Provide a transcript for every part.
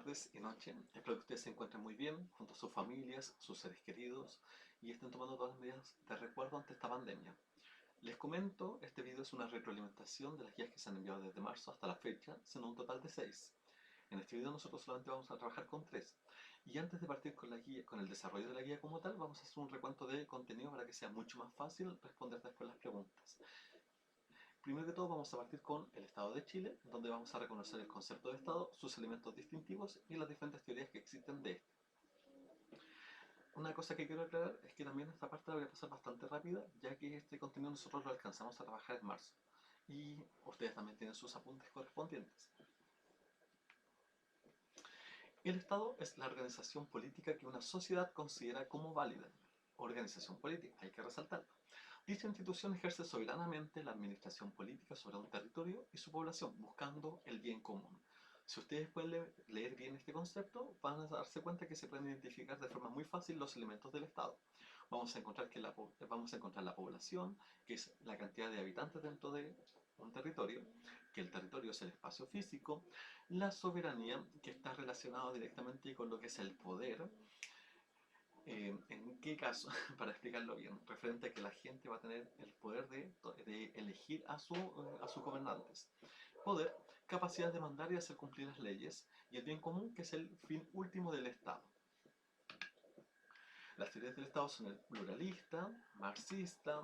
tardes y noche. Espero que ustedes se encuentren muy bien, junto a sus familias, sus seres queridos, y estén tomando todas las medidas de resguardo ante esta pandemia. Les comento, este video es una retroalimentación de las guías que se han enviado desde marzo hasta la fecha, siendo un total de 6. En este video nosotros solamente vamos a trabajar con 3. Y antes de partir con la guía, con el desarrollo de la guía como tal, vamos a hacer un recuento de contenido para que sea mucho más fácil responder después las preguntas. Primero que todo vamos a partir con el Estado de Chile, donde vamos a reconocer el concepto de Estado, sus elementos distintivos y las diferentes teorías que existen de este. Una cosa que quiero aclarar es que también esta parte la voy a pasar bastante rápida, ya que este contenido nosotros lo alcanzamos a trabajar en marzo. Y ustedes también tienen sus apuntes correspondientes. El Estado es la organización política que una sociedad considera como válida. Organización política, hay que resaltarlo. Dicha institución ejerce soberanamente la administración política sobre un territorio y su población, buscando el bien común. Si ustedes pueden leer bien este concepto, van a darse cuenta que se pueden identificar de forma muy fácil los elementos del Estado. Vamos a encontrar la población, que es la cantidad de habitantes dentro de un territorio, que el territorio es el espacio físico, la soberanía, que está relacionado directamente con lo que es el poder. ¿En qué caso? Para explicarlo bien, referente a que la gente va a tener el poder de elegir a sus gobernantes. Poder, capacidad de mandar y hacer cumplir las leyes, y el bien común, que es el fin último del Estado. Las teorías del Estado son el pluralista, marxista,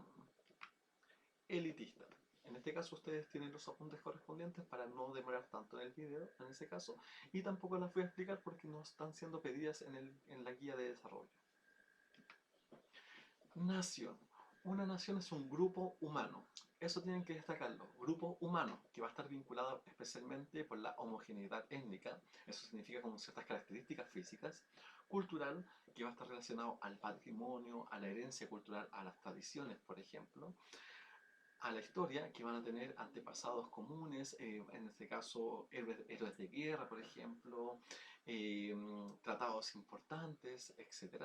elitista. En este caso ustedes tienen los apuntes correspondientes para no demorar tanto en el video, en ese caso, y tampoco las voy a explicar porque no están siendo pedidas en la guía de desarrollo. Nación. Una nación es un grupo humano. Eso tienen que destacarlo. Grupo humano, que va a estar vinculado especialmente por la homogeneidad étnica. Eso significa con ciertas características físicas. Cultural, que va a estar relacionado al patrimonio, a la herencia cultural, a las tradiciones, por ejemplo. A la historia, que van a tener antepasados comunes, en este caso héroes de guerra, por ejemplo, tratados importantes, etc.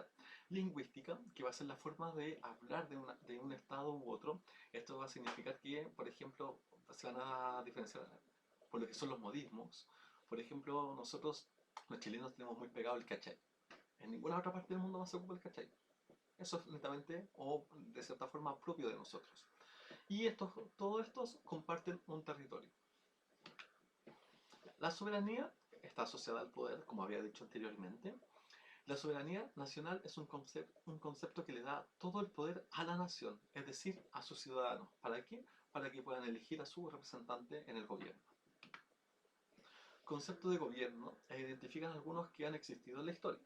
Lingüística, que va a ser la forma de hablar de un estado u otro. Esto va a significar que, por ejemplo, se van a diferenciar por lo que son los modismos. Por ejemplo, nosotros, los chilenos, tenemos muy pegado el cachai. En ninguna otra parte del mundo más se ocupa el cachai. Eso es netamente o de cierta forma propio de nosotros. Y todos estos comparten un territorio. La soberanía está asociada al poder, como había dicho anteriormente. La soberanía nacional es un concepto que le da todo el poder a la nación, es decir, a sus ciudadanos. ¿Para qué? Para que puedan elegir a su representante en el gobierno. Concepto de gobierno identifican algunos que han existido en la historia.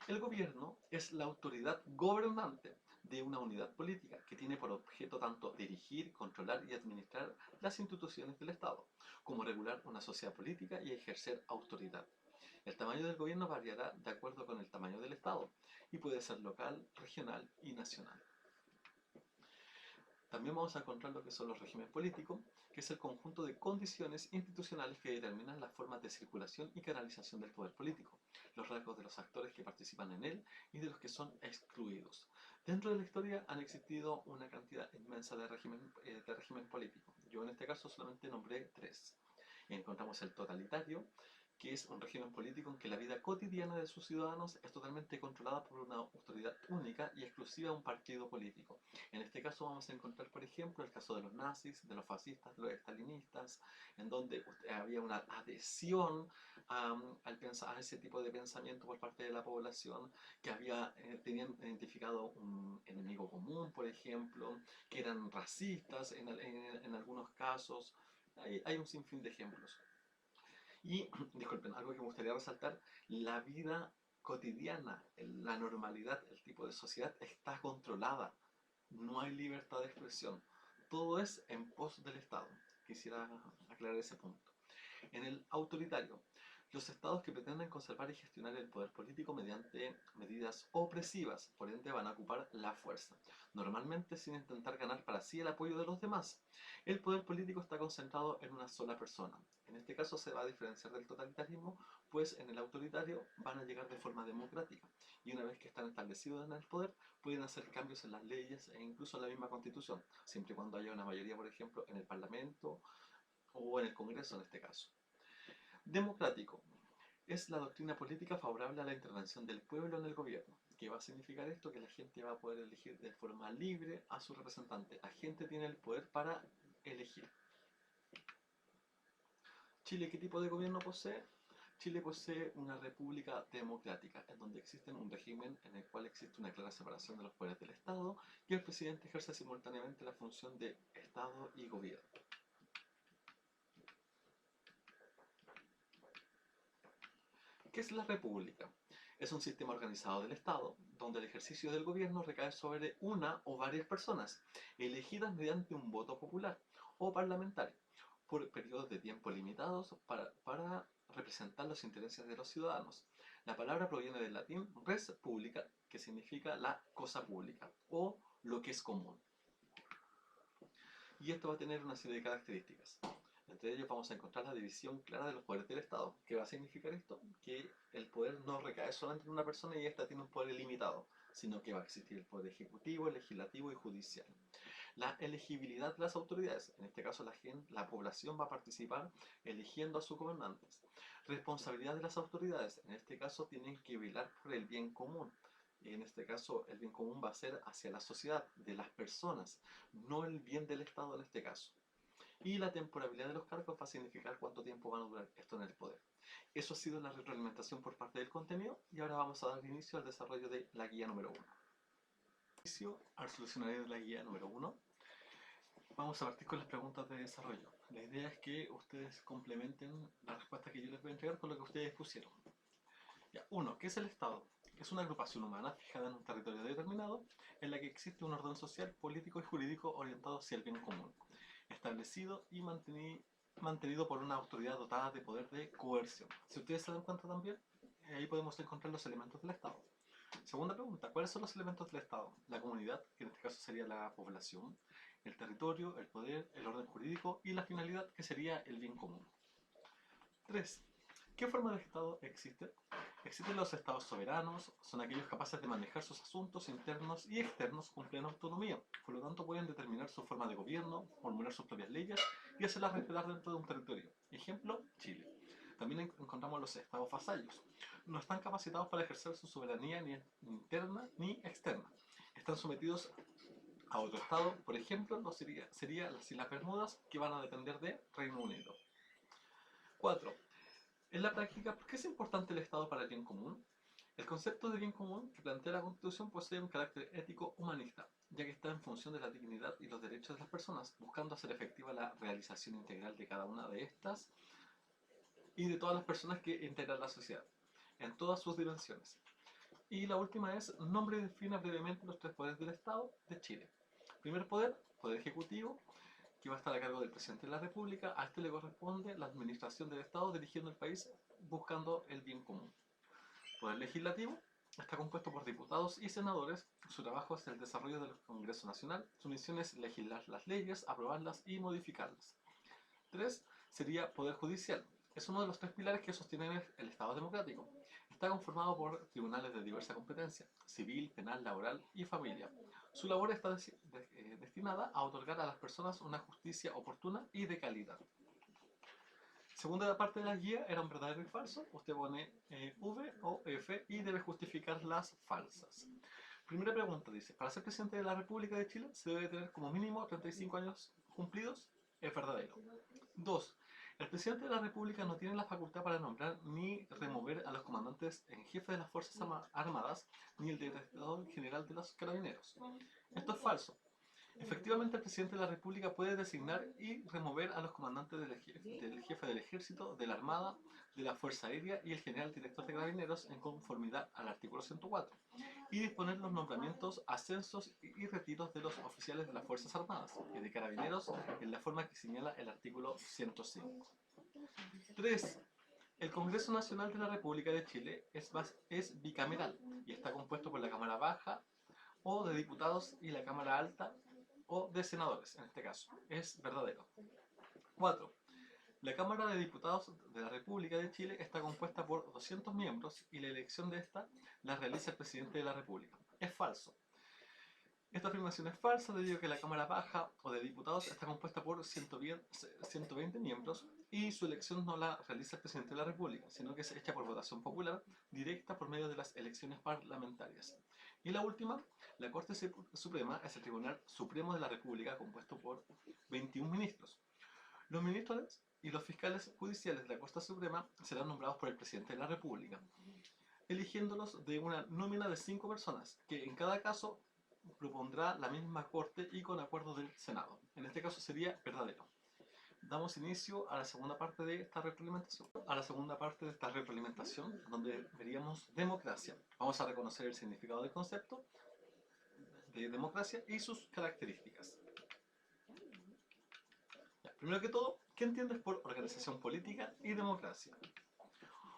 El gobierno es la autoridad gobernante de una unidad política que tiene por objeto tanto dirigir, controlar y administrar las instituciones del Estado, como regular una sociedad política y ejercer autoridad. El tamaño del gobierno variará de acuerdo con el tamaño del Estado y puede ser local, regional y nacional. También vamos a encontrar lo que son los regímenes políticos, que es el conjunto de condiciones institucionales que determinan las formas de circulación y canalización del poder político, los rasgos de los actores que participan en él y de los que son excluidos. Dentro de la historia han existido una cantidad inmensa de régimen políticos. Yo en este caso solamente nombré 3. Encontramos el totalitario, que es un régimen político en que la vida cotidiana de sus ciudadanos es totalmente controlada por una autoridad única y exclusiva de un partido político. En este caso vamos a encontrar, por ejemplo, el caso de los nazis, de los fascistas, de los estalinistas, en donde había una adhesión a ese tipo de pensamiento por parte de la población, que tenían identificado un enemigo común, por ejemplo, que eran racistas en algunos casos. Hay un sinfín de ejemplos. Y, disculpen, algo que me gustaría resaltar, la vida cotidiana, la normalidad, el tipo de sociedad está controlada. No hay libertad de expresión. Todo es en pos del Estado. Quisiera aclarar ese punto. En el autoritario, los estados que pretenden conservar y gestionar el poder político mediante medidas opresivas, por ende van a ocupar la fuerza, normalmente sin intentar ganar para sí el apoyo de los demás. El poder político está concentrado en una sola persona. En este caso se va a diferenciar del totalitarismo, pues en el autoritario van a llegar de forma democrática y una vez que están establecidos en el poder pueden hacer cambios en las leyes e incluso en la misma constitución, siempre y cuando haya una mayoría, por ejemplo, en el parlamento o en el Congreso en este caso. Democrático. es la doctrina política favorable a la intervención del pueblo en el gobierno. ¿Qué va a significar esto? Que la gente va a poder elegir de forma libre a su representante. La gente tiene el poder para elegir. Chile, ¿qué tipo de gobierno posee? Chile posee una república democrática, en donde existe un régimen en el cual existe una clara separación de los poderes del Estado y el presidente ejerce simultáneamente la función de Estado y gobierno. ¿Qué es la república? Es un sistema organizado del Estado, donde el ejercicio del gobierno recae sobre una o varias personas, elegidas mediante un voto popular o parlamentario, por periodos de tiempo limitados para representar los intereses de los ciudadanos. La palabra proviene del latín res publica, que significa la cosa pública o lo que es común. Y esto va a tener una serie de características. Entre ellos vamos a encontrar la división clara de los poderes del Estado. ¿Qué va a significar esto? Que el poder no recae solamente en una persona y ésta tiene un poder ilimitado, sino que va a existir el poder ejecutivo, legislativo y judicial. La elegibilidad de las autoridades, en este caso la población va a participar eligiendo a sus gobernantes. Responsabilidad de las autoridades, en este caso tienen que velar por el bien común. En este caso el bien común va a ser hacia la sociedad, de las personas, no el bien del Estado en este caso. Y la temporalidad de los cargos va a significar cuánto tiempo van a durar esto en el poder. Eso ha sido la retroalimentación por parte del contenido y ahora vamos a dar inicio al desarrollo de la guía número 1. Inicio al solucionario de la guía número 1. Vamos a partir con las preguntas de desarrollo. La idea es que ustedes complementen la respuesta que yo les voy a entregar con lo que ustedes pusieron. Ya, 1. ¿Qué es el Estado? Es una agrupación humana fijada en un territorio determinado en la que existe un orden social, político y jurídico orientado hacia el bien común, establecido y mantenido por una autoridad dotada de poder de coerción. Si ustedes se dan cuenta también, ahí podemos encontrar los elementos del Estado. Segunda pregunta, ¿cuáles son los elementos del Estado? La comunidad, que en este caso sería la población, el territorio, el poder, el orden jurídico y la finalidad, que sería el bien común. 3. ¿Qué forma de Estado existe? Existen los Estados soberanos, son aquellos capaces de manejar sus asuntos internos y externos con plena autonomía, por lo tanto pueden determinar su forma de gobierno, formular sus propias leyes y hacerlas respetar dentro de un territorio. Ejemplo, Chile. También encontramos los Estados vasallos. No están capacitados para ejercer su soberanía ni interna ni externa. Están sometidos a otro Estado, por ejemplo, sería las Islas Bermudas, que van a depender de Reino Unido. 4. En la práctica, ¿por qué es importante el Estado para el bien común? El concepto de bien común que plantea la Constitución posee un carácter ético humanista, ya que está en función de la dignidad y los derechos de las personas, buscando hacer efectiva la realización integral de cada una de estas y de todas las personas que integran la sociedad, en todas sus dimensiones. Y la última es, nombre y defina brevemente los 3 poderes del Estado de Chile. Primer poder, poder ejecutivo, que va a estar a cargo del presidente de la República. A este le corresponde la administración del Estado dirigiendo el país buscando el bien común. Poder legislativo está compuesto por diputados y senadores. Su trabajo es el desarrollo del Congreso Nacional. Su misión es legislar las leyes, aprobarlas y modificarlas. 3. Sería poder judicial. Es uno de los 3 pilares que sostienen el Estado democrático. Está conformado por tribunales de diversa competencia, civil, penal, laboral y familia. Su labor está destinada a otorgar a las personas una justicia oportuna y de calidad. Segunda parte de la guía era un verdadero y falso. Usted pone V o F y debe justificar las falsas. Primera pregunta dice, para ser presidente de la República de Chile se debe tener como mínimo 35 años cumplidos. Es verdadero. 2. El presidente de la República no tiene la facultad para nombrar ni remover a los comandantes en jefe de las Fuerzas Armadas ni el director general de los carabineros. Esto es falso. Efectivamente, el presidente de la República puede designar y remover a los comandantes del jefe del Ejército, de la Armada, de la Fuerza Aérea y el general director de Carabineros en conformidad al artículo 104 y disponer los nombramientos, ascensos y retiros de los oficiales de las Fuerzas Armadas y de Carabineros en la forma que señala el artículo 105. 3. El Congreso Nacional de la República de Chile es bicameral y está compuesto por la Cámara Baja o de diputados y la Cámara Alta o de senadores, en este caso. Es verdadero. 4. La Cámara de Diputados de la República de Chile está compuesta por 200 miembros y la elección de esta la realiza el presidente de la República. Es falso. Esta afirmación es falsa debido a que la Cámara Baja o de Diputados está compuesta por 120 miembros y su elección no la realiza el Presidente de la República, sino que es hecha por votación popular directa por medio de las elecciones parlamentarias. Y la última, la Corte Suprema es el Tribunal Supremo de la República compuesto por 21 ministros. Los ministros y los fiscales judiciales de la Corte Suprema serán nombrados por el Presidente de la República, eligiéndolos de una nómina de 5 personas, que en cada caso propondrá la misma Corte y con acuerdo del Senado. En este caso sería verdadero. Damos inicio a la segunda parte de esta retroalimentación. Donde veríamos democracia. Vamos a reconocer el significado del concepto de democracia y sus características. Primero que todo, ¿qué entiendes por organización política y democracia?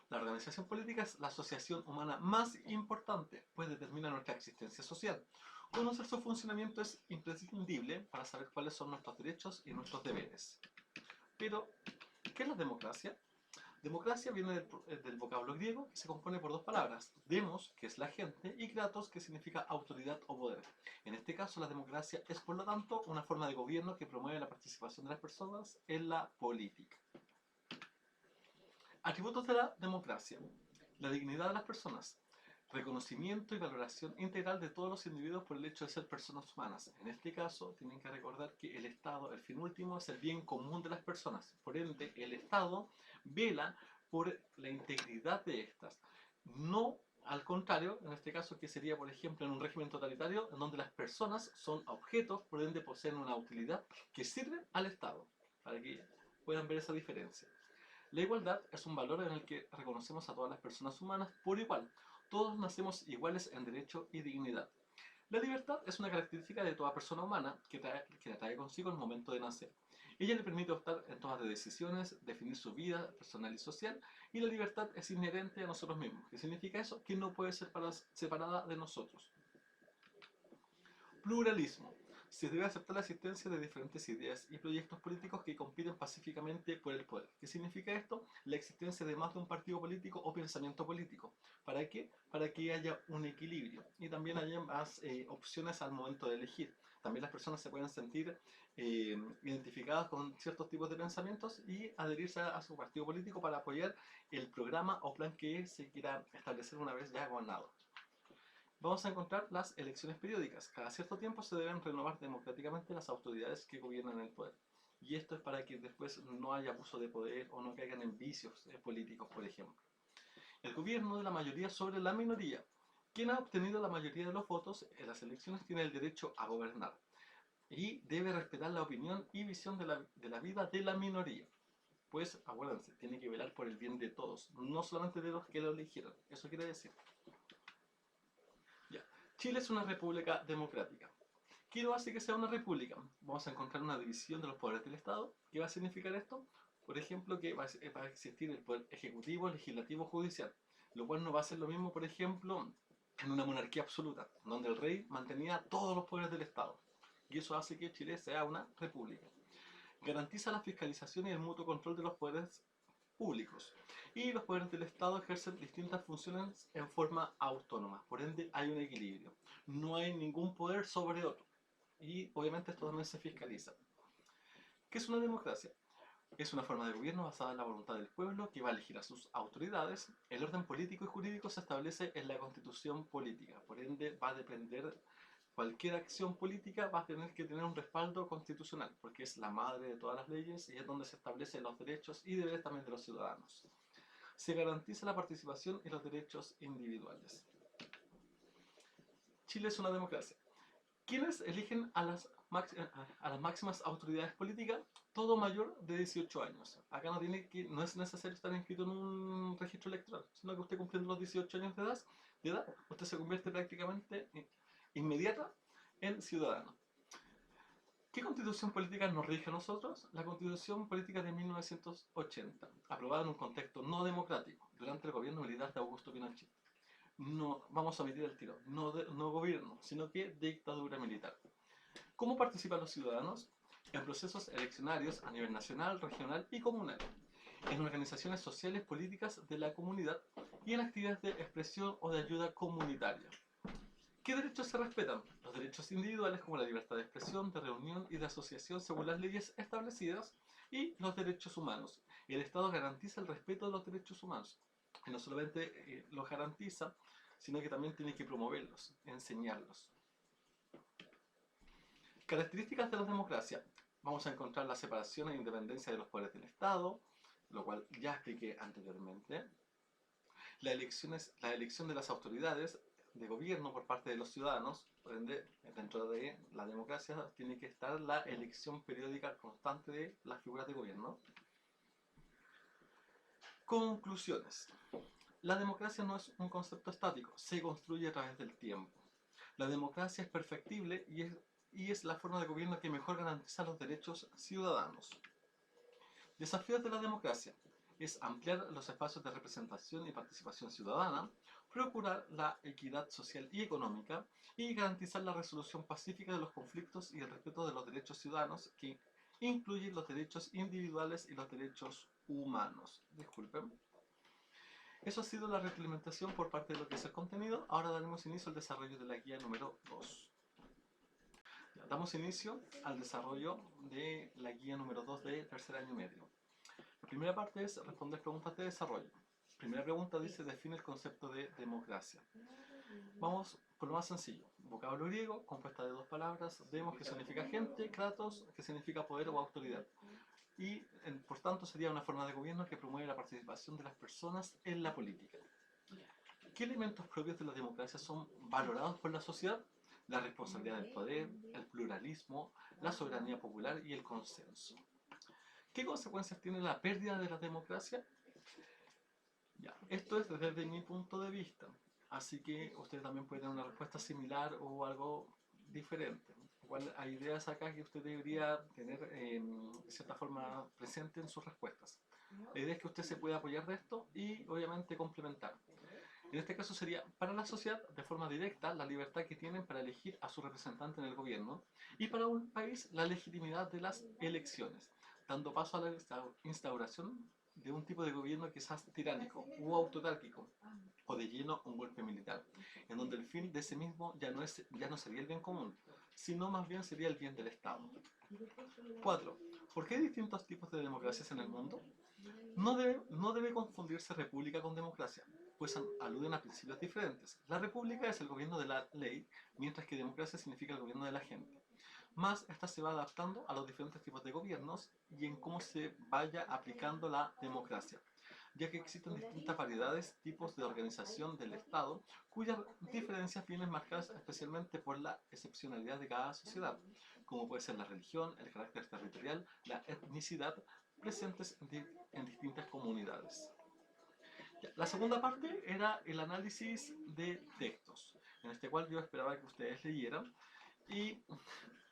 La organización política es la asociación humana más importante, pues determina nuestra existencia social. Conocer su funcionamiento es imprescindible para saber cuáles son nuestros derechos y nuestros deberes. Pero, ¿qué es la democracia? Democracia viene del vocablo griego, que se compone por dos palabras: demos, que es la gente, y kratos, que significa autoridad o poder. En este caso, la democracia es, por lo tanto, una forma de gobierno que promueve la participación de las personas en la política. Atributos de la democracia: la dignidad de las personas, reconocimiento y valoración integral de todos los individuos por el hecho de ser personas humanas. En este caso, tienen que recordar que el Estado, el fin último, es el bien común de las personas. Por ende, el Estado vela por la integridad de estas. No al contrario, en este caso, que sería, por ejemplo, en un régimen totalitario, en donde las personas son objetos, por ende poseen una utilidad que sirve al Estado, para que puedan ver esa diferencia. La igualdad es un valor en el que reconocemos a todas las personas humanas por igual. Todos nacemos iguales en derecho y dignidad. La libertad es una característica de toda persona humana que trae consigo el momento de nacer. Ella le permite optar en tomas de decisiones, definir su vida personal y social, y la libertad es inherente a nosotros mismos. ¿Qué significa eso? Que no puede ser separada de nosotros. Pluralismo. Se debe aceptar la existencia de diferentes ideas y proyectos políticos que compiten pacíficamente por el poder. ¿Qué significa esto? La existencia de más de un partido político o pensamiento político. ¿Para qué? Para que haya un equilibrio y también haya más opciones al momento de elegir. También las personas se pueden sentir identificadas con ciertos tipos de pensamientos y adherirse a su partido político para apoyar el programa o plan que se quiera establecer una vez ya gobernado. Vamos a encontrar las elecciones periódicas. Cada cierto tiempo se deben renovar democráticamente las autoridades que gobiernan el poder. Y esto es para que después no haya abuso de poder o no caigan en vicios políticos, por ejemplo. El gobierno de la mayoría sobre la minoría. Quien ha obtenido la mayoría de los votos en las elecciones tiene el derecho a gobernar y debe respetar la opinión y visión de la vida de la minoría. Pues acuérdense, tiene que velar por el bien de todos, no solamente de los que lo eligieron. Eso quiere decir. Chile es una república democrática. ¿Qué lo hace que sea una república? Vamos a encontrar una división de los poderes del Estado. ¿Qué va a significar esto? Por ejemplo, que va a existir el poder ejecutivo, legislativo, judicial, lo cual no va a ser lo mismo, por ejemplo, en una monarquía absoluta, donde el rey mantenía todos los poderes del Estado. Y eso hace que Chile sea una república. Garantiza la fiscalización y el mutuo control de los poderes públicos. Y los poderes del Estado ejercen distintas funciones en forma autónoma. Por ende, hay un equilibrio. No hay ningún poder sobre otro. Y obviamente esto también se fiscaliza. ¿Qué es una democracia? Es una forma de gobierno basada en la voluntad del pueblo que va a elegir a sus autoridades. El orden político y jurídico se establece en la constitución política. Por ende, va a depender. Cualquier acción política va a tener que tener un respaldo constitucional, porque es la madre de todas las leyes y es donde se establecen los derechos y deberes también de los ciudadanos. Se garantiza la participación y los derechos individuales. Chile es una democracia. ¿Quiénes eligen a las máximas autoridades políticas? Todo mayor de 18 años. Acá no es necesario estar inscrito en un registro electoral, sino que usted cumpliendo los 18 años de edad, usted se convierte prácticamente inmediata en ciudadano. ¿Qué constitución política nos rige a nosotros? La constitución política de 1980, aprobada en un contexto no democrático, durante el gobierno militar de Augusto Pinochet. No, vamos a omitir el tiro, no gobierno, sino que dictadura militar. ¿Cómo participan los ciudadanos? En procesos eleccionarios a nivel nacional, regional y comunal, en organizaciones sociales políticas de la comunidad y en actividades de expresión o de ayuda comunitaria. ¿Qué derechos se respetan? Los derechos individuales como la libertad de expresión, de reunión y de asociación según las leyes establecidas y los derechos humanos. El Estado garantiza el respeto de los derechos humanos. Y no solamente los garantiza, sino que también tiene que promoverlos, enseñarlos. Características de la democracia. Vamos a encontrar la separación e independencia de los poderes del Estado, lo cual ya expliqué anteriormente. La elección de las autoridades de gobierno por parte de los ciudadanos, por ende, dentro de la democracia tiene que estar la elección periódica constante de las figuras de gobierno. Conclusiones. La democracia no es un concepto estático, se construye a través del tiempo. La democracia es perfectible y es la forma de gobierno que mejor garantiza los derechos ciudadanos. Desafíos de la democracia es ampliar los espacios de representación y participación ciudadana, procurar la equidad social y económica y garantizar la resolución pacífica de los conflictos y el respeto de los derechos ciudadanos que incluyen los derechos individuales y los derechos humanos. Disculpen. Eso ha sido la retroalimentación por parte de lo que es el contenido. Ahora daremos inicio al desarrollo de la guía número 2. Damos inicio al desarrollo de la guía número 2 de tercer año medio. La primera parte es responder preguntas de desarrollo. Primera pregunta dice, define el concepto de democracia. Vamos por lo más sencillo. Vocablo griego, compuesta de dos palabras, demos que significa gente, kratos, que significa poder o autoridad. Y por tanto sería una forma de gobierno que promueve la participación de las personas en la política. ¿Qué elementos propios de la democracia son valorados por la sociedad? La responsabilidad del poder, el pluralismo, la soberanía popular y el consenso. ¿Qué consecuencias tiene la pérdida de la democracia? Ya, esto es desde mi punto de vista, así que usted también puede tener una respuesta similar o algo diferente. Igual hay ideas acá que usted debería tener de cierta forma presente en sus respuestas. La idea es que usted se pueda apoyar de esto y obviamente complementar. En este caso sería para la sociedad, de forma directa, la libertad que tienen para elegir a su representante en el gobierno y para un país la legitimidad de las elecciones, dando paso a la instauración de un tipo de gobierno quizás tiránico u autarquico o de lleno un golpe militar, en donde el fin de ese mismo ya no sería el bien común, sino más bien sería el bien del Estado. 4. ¿Por qué hay distintos tipos de democracias en el mundo? No debe confundirse república con democracia, pues aluden a principios diferentes. La república es el gobierno de la ley, mientras que democracia significa el gobierno de la gente. Más esta se va adaptando a los diferentes tipos de gobiernos y en cómo se vaya aplicando la democracia, ya que existen distintas variedades, tipos de organización del Estado, cuyas diferencias vienen marcadas especialmente por la excepcionalidad de cada sociedad, como puede ser la religión, el carácter territorial, la etnicidad, presentes en distintas comunidades. Ya, la segunda parte era el análisis de textos, en este cual yo esperaba que ustedes leyeran y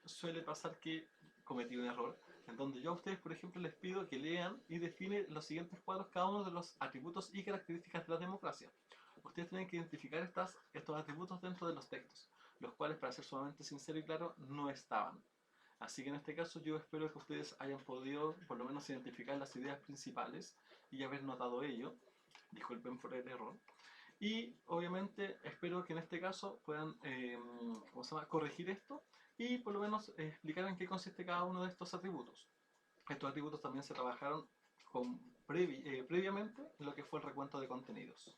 suele pasar que cometí un error, en donde yo a ustedes, por ejemplo, les pido que lean y definen los siguientes cuadros cada uno de los atributos y características de la democracia. Ustedes tienen que identificar estos atributos dentro de los textos, los cuales, para ser sumamente sincero y claro, no estaban. Así que en este caso yo espero que ustedes hayan podido por lo menos identificar las ideas principales y haber notado ello. Disculpen por el error. Y obviamente espero que en este caso puedan corregir esto y por lo menos explicar en qué consiste cada uno de estos atributos. Estos atributos también se trabajaron previamente en lo que fue el recuento de contenidos.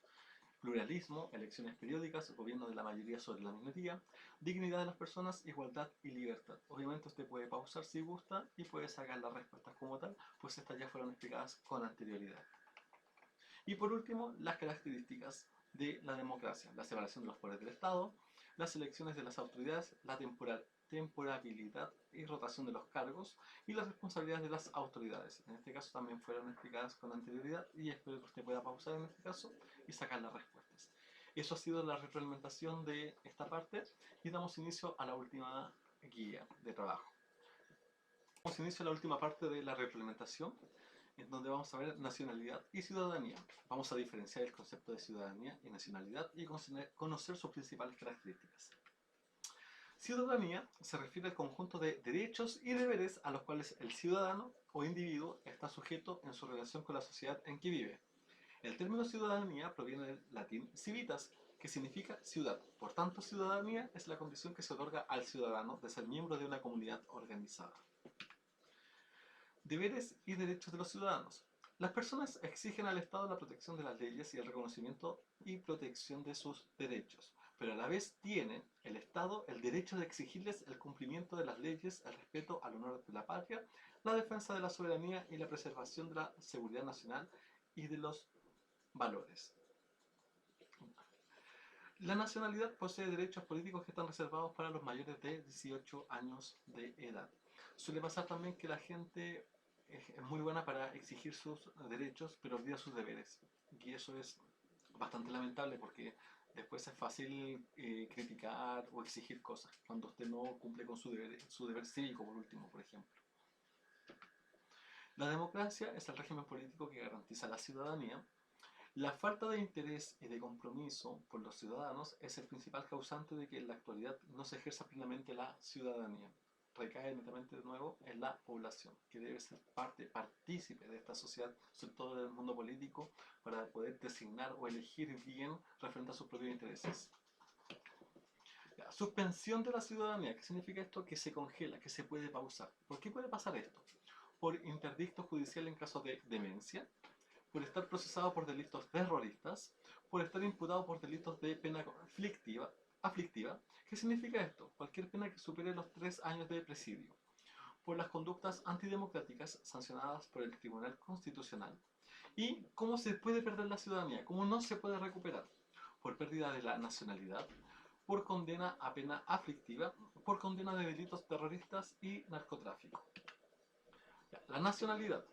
Pluralismo, elecciones periódicas, gobierno de la mayoría sobre la minoría, dignidad de las personas, igualdad y libertad. Obviamente usted puede pausar si gusta y puede sacar las respuestas como tal, pues estas ya fueron explicadas con anterioridad. Y por último, las características de la democracia: la separación de los poderes del Estado, las elecciones de las autoridades, la temporalidad y rotación de los cargos y las responsabilidades de las autoridades. En este caso también fueron explicadas con anterioridad y espero que usted pueda pausar en este caso y sacar las respuestas. Eso ha sido la retroalimentación de esta parte y damos inicio a la última guía de trabajo. Damos inicio a la última parte de la retroalimentación, en donde vamos a ver nacionalidad y ciudadanía. Vamos a diferenciar el concepto de ciudadanía y nacionalidad y conocer sus principales características. Ciudadanía se refiere al conjunto de derechos y deberes a los cuales el ciudadano o individuo está sujeto en su relación con la sociedad en que vive. El término ciudadanía proviene del latín civitas, que significa ciudad. Por tanto, ciudadanía es la condición que se otorga al ciudadano de ser miembro de una comunidad organizada. Deberes y derechos de los ciudadanos. Las personas exigen al Estado la protección de las leyes y el reconocimiento y protección de sus derechos, pero a la vez tiene el Estado el derecho de exigirles el cumplimiento de las leyes, el respeto al honor de la patria, la defensa de la soberanía y la preservación de la seguridad nacional y de los valores. La nacionalidad posee derechos políticos que están reservados para los mayores de 18 años de edad. Suele pasar también que la gente es muy buena para exigir sus derechos, pero olvida sus deberes. Y eso es bastante lamentable porque después es fácil criticar o exigir cosas cuando usted no cumple con su deber cívico, por último, por ejemplo. La democracia es el régimen político que garantiza la ciudadanía. La falta de interés y de compromiso por los ciudadanos es el principal causante de que en la actualidad no se ejerza plenamente la ciudadanía. Recae netamente de nuevo en la población, que debe ser partícipe de esta sociedad, sobre todo del mundo político, para poder designar o elegir bien referente a sus propios intereses. La suspensión de la ciudadanía, ¿qué significa esto? Que se congela, que se puede pausar. ¿Por qué puede pasar esto? Por interdicto judicial en caso de demencia, por estar procesado por delitos terroristas, por estar imputado por delitos de pena aflictiva. ¿Qué significa esto? Cualquier pena que supere los 3 años de presidio, por las conductas antidemocráticas sancionadas por el Tribunal Constitucional. ¿Y cómo se puede perder la ciudadanía? ¿Cómo no se puede recuperar? Por pérdida de la nacionalidad, por condena a pena aflictiva, por condena de delitos terroristas y narcotráfico. La nacionalidad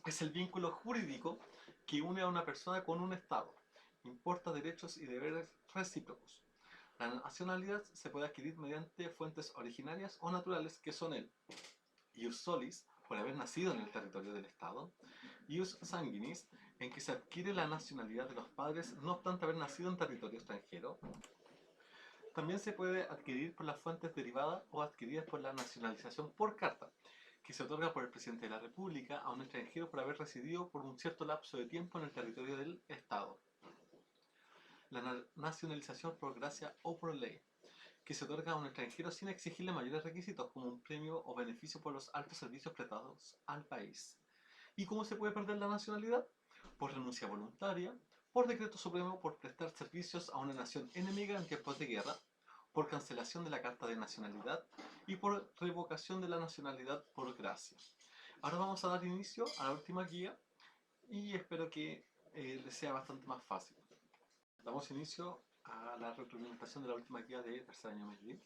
es el vínculo jurídico que une a una persona con un Estado. Importa derechos y deberes recíprocos. La nacionalidad se puede adquirir mediante fuentes originarias o naturales que son el ius solis, por haber nacido en el territorio del Estado, ius sanguinis, en que se adquiere la nacionalidad de los padres no obstante haber nacido en territorio extranjero. También se puede adquirir por las fuentes derivadas o adquiridas por la nacionalización por carta, que se otorga por el presidente de la República a un extranjero por haber residido por un cierto lapso de tiempo en el territorio del Estado. La nacionalización por gracia o por ley, que se otorga a un extranjero sin exigirle mayores requisitos como un premio o beneficio por los altos servicios prestados al país. ¿Y cómo se puede perder la nacionalidad? Por renuncia voluntaria, por decreto supremo por prestar servicios a una nación enemiga en tiempos de guerra, por cancelación de la carta de nacionalidad y por revocación de la nacionalidad por gracia. Ahora vamos a dar inicio a la última guía y espero que les sea bastante más fácil. Damos inicio a la retroalimentación de la última guía de tercer año medio,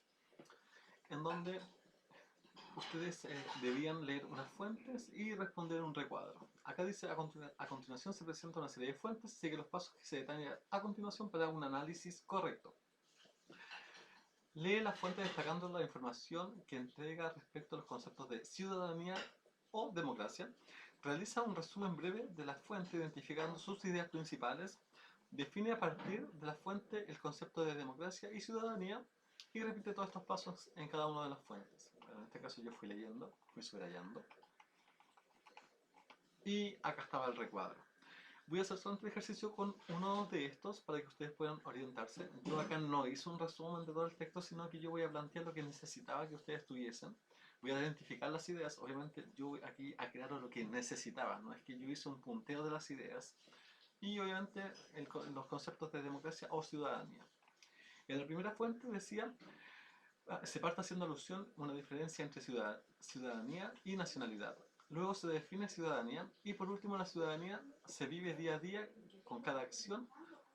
en donde ustedes debían leer unas fuentes y responder un recuadro. Acá dice, a continuación se presenta una serie de fuentes, sigue los pasos que se detallan a continuación para un análisis correcto. Lee la fuente destacando la información que entrega respecto a los conceptos de ciudadanía o democracia. Realiza un resumen breve de la fuente identificando sus ideas principales. Define a partir de la fuente el concepto de democracia y ciudadanía y repite todos estos pasos en cada una de las fuentes. En este caso yo fui leyendo, fui subrayando. Y acá estaba el recuadro. Voy a hacer solamente el ejercicio con uno de estos para que ustedes puedan orientarse. Yo acá no hice un resumen de todo el texto, sino que yo voy a plantear lo que necesitaba que ustedes tuviesen. Voy a identificar las ideas. Obviamente yo voy aquí a crear lo que necesitaba. No es que yo hice un punteo de las ideas. Y obviamente los conceptos de democracia o ciudadanía. En la primera fuente decía, se parte haciendo alusión a una diferencia entre ciudadanía y nacionalidad. Luego se define ciudadanía y por último la ciudadanía se vive día a día con cada acción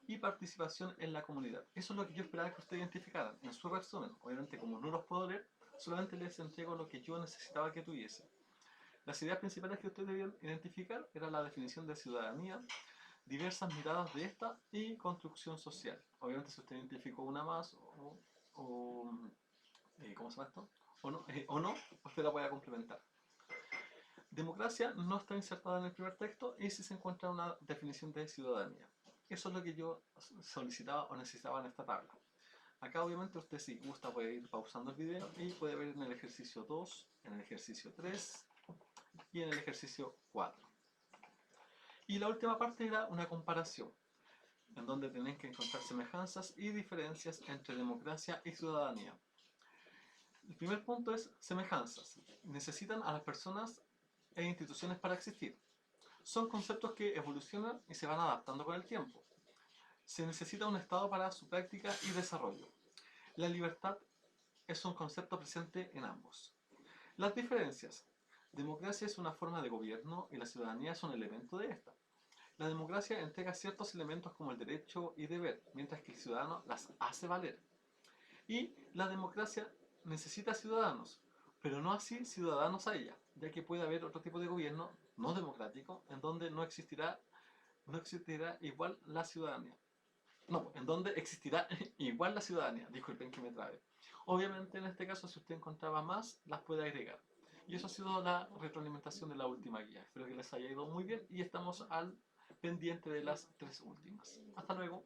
y participación en la comunidad. Eso es lo que yo esperaba que ustedes identificaran en su resumen. Obviamente como no los puedo leer, solamente les entrego lo que yo necesitaba que tuviesen. Las ideas principales que ustedes debían identificar eran la definición de ciudadanía, diversas miradas de esta y construcción social. Obviamente si usted identificó una más ¿cómo se llama esto? O no, usted la puede complementar. Democracia no está insertada en el primer texto y si se encuentra una definición de ciudadanía. Eso es lo que yo solicitaba o necesitaba en esta tabla. Acá obviamente usted si gusta puede ir pausando el video y puede ver en el ejercicio 2, en el ejercicio 3 y en el ejercicio 4. Y la última parte era una comparación. en donde tienen que encontrar semejanzas y diferencias entre democracia y ciudadanía. El primer punto es semejanzas. Necesitan a las personas e instituciones para existir. Son conceptos que evolucionan y se van adaptando con el tiempo. Se necesita un Estado para su práctica y desarrollo. La libertad es un concepto presente en ambos. Las diferencias. Democracia es una forma de gobierno y la ciudadanía es un elemento de esta. La democracia entrega ciertos elementos como el derecho y deber, mientras que el ciudadano las hace valer. Y la democracia necesita ciudadanos, pero no así ciudadanos a ella, ya que puede haber otro tipo de gobierno no democrático en donde no existirá igual la ciudadanía. No, en donde existirá igual la ciudadanía. Disculpen que me trabe. Obviamente en este caso si usted encontraba más, las puede agregar. Y eso ha sido la retroalimentación de la última guía. Espero que les haya ido muy bien y estamos al pendiente de las 3 últimas. Hasta luego.